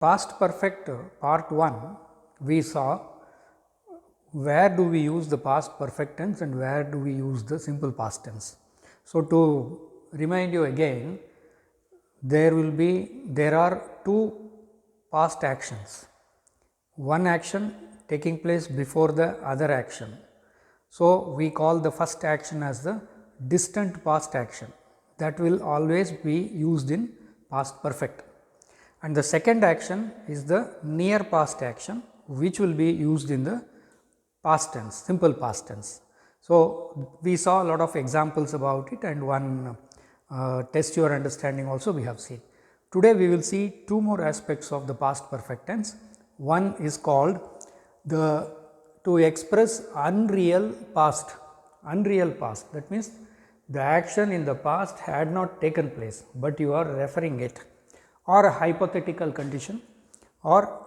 Past perfect part 1, we saw where do we use the past perfect tense and where do we use the simple past tense. So, to remind you again, there are two past actions, one action taking place before the other action. So, we call the first action as the distant past action, that will always be used in past perfect, and the second action is the near past action, which will be used in the past tense, simple past tense. So, we saw a lot of examples about it and one test your understanding also we have seen. Today, we will see two more aspects of the past perfect tense. One is called to express unreal past, that means the action in the past had not taken place, but you are referring it, or a hypothetical condition or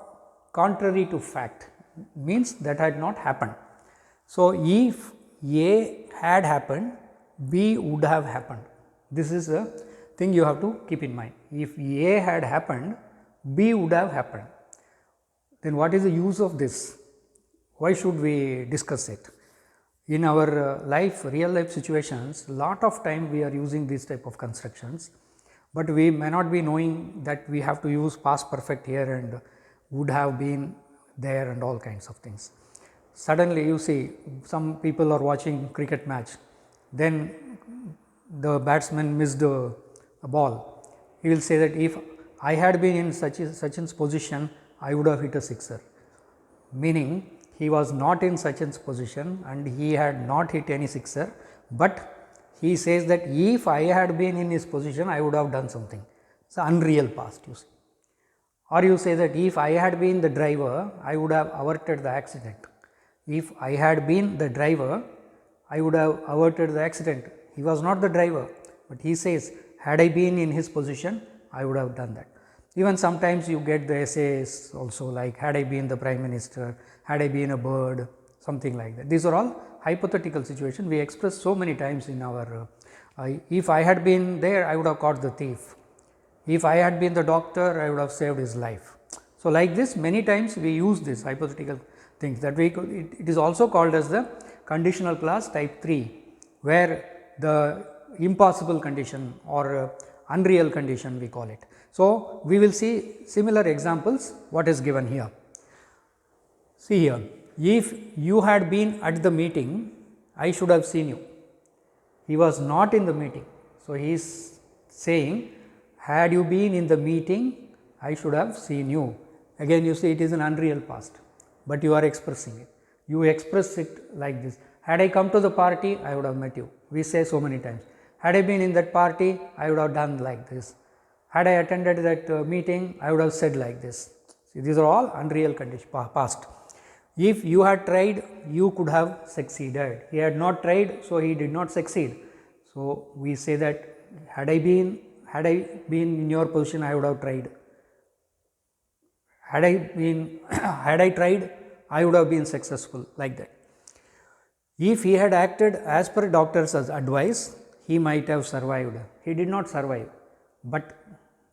contrary to fact, means that had not happened. So, if A had happened, B would have happened. This is a thing you have to keep in mind. If A had happened, B would have happened. Then what is the use of this? Why should we discuss it? In our real life situations, lot of time we are using these type of constructions, but we may not be knowing that we have to use past perfect here and would have been there and all kinds of things. Suddenly you see some people are watching cricket match, then the batsman missed a ball. He will say that if I had been in Sachin's position, I would have hit a sixer, meaning he was not in Sachin's position and he had not hit any sixer, but he says that if I had been in his position, I would have done something. It is unreal past, you see. Or you say that if I had been the driver, I would have averted the accident. If I had been the driver, I would have averted the accident. He was not the driver, but he says, had I been in his position, I would have done that. Even sometimes you get the essays also, like had I been the prime minister, had I been a bird, something like that. These are all hypothetical situations we express so many times in our if I had been there, I would have caught the thief. If I had been the doctor, I would have saved his life. So, like this many times we use this hypothetical things, that it is also called as the conditional clause type 3, where the impossible condition or unreal condition we call it. So, we will see similar examples what is given here. See here, if you had been at the meeting, I should have seen you. He was not in the meeting. So, he is saying, had you been in the meeting, I should have seen you. Again you see it is an unreal past, but you are expressing it. You express it like this, had I come to the party, I would have met you. We say so many times, had I been in that party, I would have done like this. Had I attended that meeting, I would have said like this. See, these are all unreal condition past. If you had tried, you could have succeeded. He had not tried, so he did not succeed. So, we say that had I been in your position, I would have tried. Had I tried, I would have been successful, like that. If he had acted as per doctor's advice, he might have survived. He did not survive, but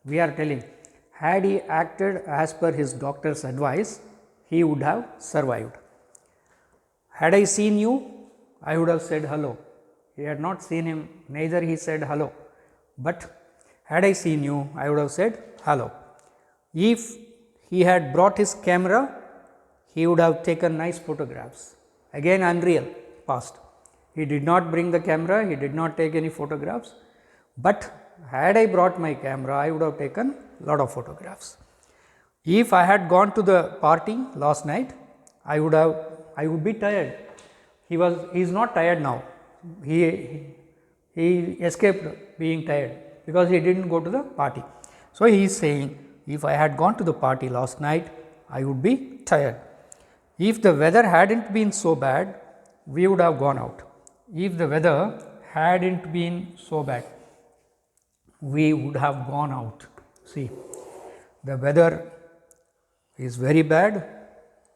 we are telling, had he acted as per his doctor's advice, he would have survived. Had I seen you, I would have said hello. He had not seen him, neither he said hello, but had I seen you, I would have said hello. If he had brought his camera, he would have taken nice photographs. Again unreal past. He did not bring the camera, he did not take any photographs, but had I brought my camera, I would have taken lot of photographs. If I had gone to the party last night, I would be tired. He is not tired now. He escaped being tired because he did not go to the party. So, he is saying, if I had gone to the party last night, I would be tired. If the weather had not been so bad, we would have gone out. If the weather had not been so bad, we would have gone out. See, the weather is very bad,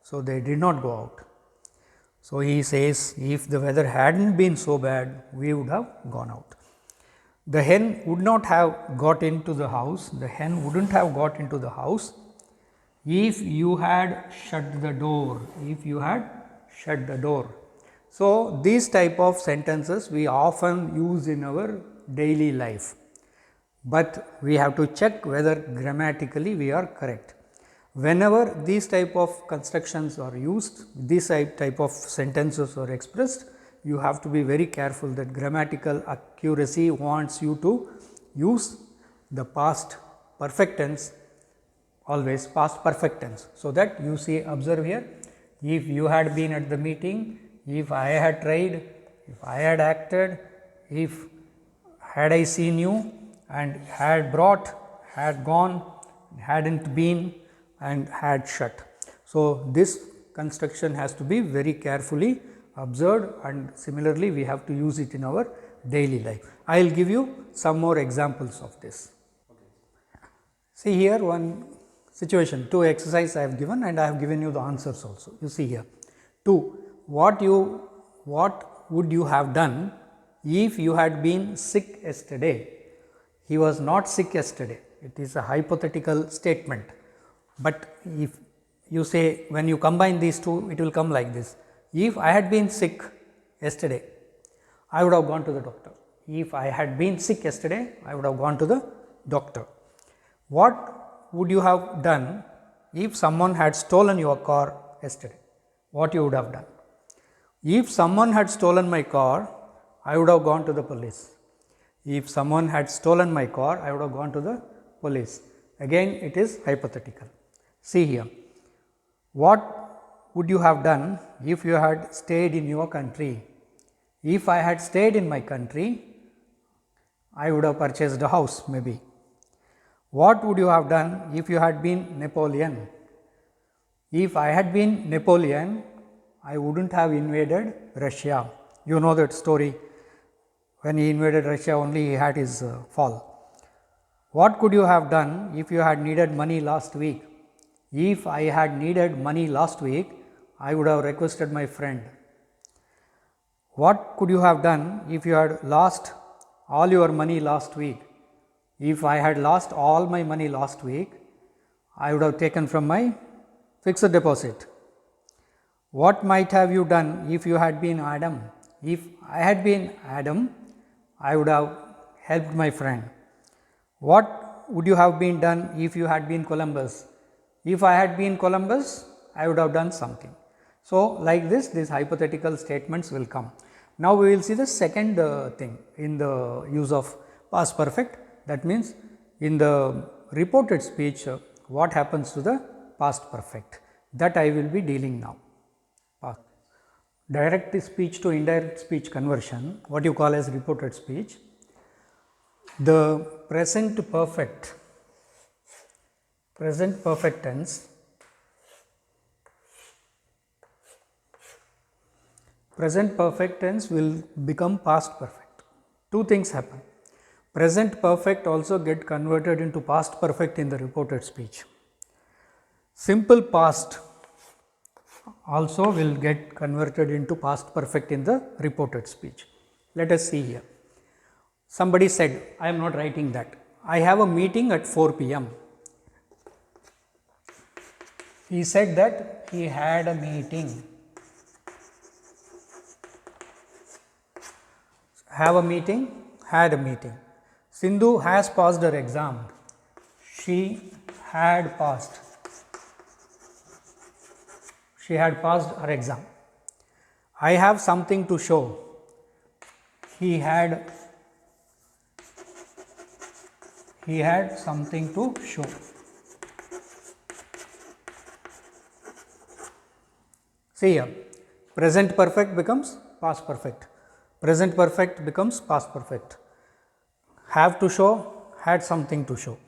so they did not go out. So, he says, if the weather had not been so bad, we would have gone out. The hen would not have got into the house, the hen would not have got into the house if you had shut the door, if you had shut the door. So, these type of sentences we often use in our daily life, but we have to check whether grammatically we are correct. Whenever these type of constructions are used, these type of sentences are expressed, you have to be very careful that grammatical accuracy wants you to use the past perfect tense, always past perfect tense. So, that you see, observe here, if you had been at the meeting, if I had tried, if I had acted, if had I seen you, and had brought, had gone, hadn't been, and had shut. So, this construction has to be very carefully observed, and similarly we have to use it in our daily life. I will give you some more examples of this. See here one situation, 2 exercise I have given and I have given you the answers also. You see here 2, what would you have done if you had been sick yesterday? He was not sick yesterday, it is a hypothetical statement, but if you say, when you combine these two, it will come like this. If I had been sick yesterday, I would have gone to the doctor. If I had been sick yesterday, I would have gone to the doctor. What would you have done if someone had stolen your car yesterday? What you would have done? If someone had stolen my car, I would have gone to the police. If someone had stolen my car, I would have gone to the police. Again, it is hypothetical. See here, what would you have done if you had stayed in your country? If I had stayed in my country, I would have purchased a house maybe. What would you have done if you had been Napoleon? If I had been Napoleon, I wouldn't have invaded Russia. You know that story. When he invaded Russia, only he had his fall. What could you have done if you had needed money last week? If I had needed money last week, I would have requested my friend. What could you have done if you had lost all your money last week? If I had lost all my money last week, I would have taken from my fixed deposit. What might have you done if you had been Adam? If I had been Adam, I would have helped my friend. What would you have been done if you had been Columbus? If I had been Columbus, I would have done something. So, like this, these hypothetical statements will come. Now, we will see the second thing in the use of past perfect. That means, in the reported speech, what happens to the past perfect, that I will be dealing now. Direct speech to indirect speech conversion, what you call as reported speech. The present perfect tense, present perfect tense will become past perfect. Two things happen. Present perfect also get converted into past perfect in the reported speech. Simple past also will get converted into past perfect in the reported speech. Let us see here. Somebody said, I am not writing that. I have a meeting at 4 p.m. He said that he had a meeting. Have a meeting, had a meeting. Sindhu has passed her exam. She had passed. She had passed her exam. I have something to show. He had something to show. See here, present perfect becomes past perfect. Present perfect becomes past perfect. Have to show, had something to show.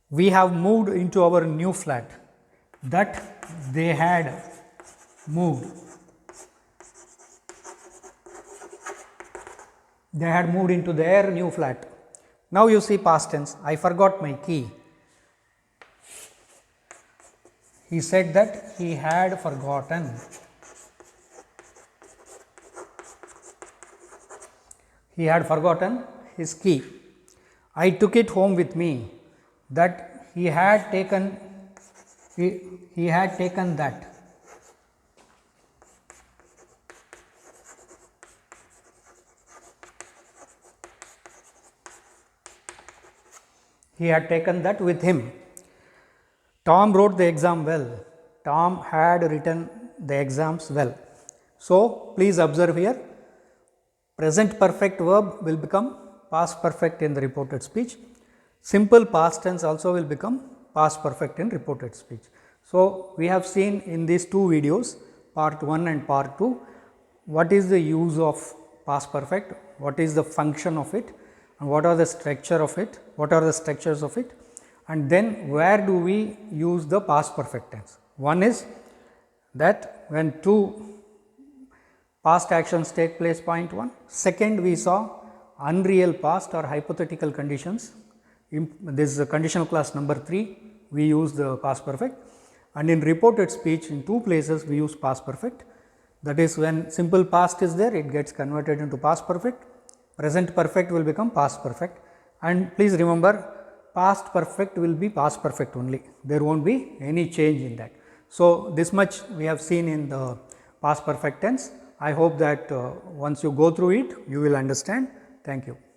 We have moved into our new flat. That they had moved. They had moved into their new flat. Now you see past tense. I forgot my key. He said that he had forgotten. He had forgotten his key. I took it home with me. That he had taken he had taken that. He had taken that with him. Tom wrote the exam well. Tom had written the exams well. So, please observe here, present perfect verb will become past perfect in the reported speech. Simple past tense also will become past perfect in reported speech. So, we have seen in these two videos, part 1 and part 2, what is the use of past perfect, what is the function of it, and what are the structure of it, what are the structures of it, and then where do we use the past perfect tense. One is that when two past actions take place, point 1. Second, we saw unreal past or hypothetical conditions. This is a conditional clause number 3, we use the past perfect, and in reported speech in two places we use past perfect. That is, when simple past is there, it gets converted into past perfect, present perfect will become past perfect, and please remember, past perfect will be past perfect only, there will not be any change in that. So, this much we have seen in the past perfect tense. I hope that once you go through it, you will understand. Thank you.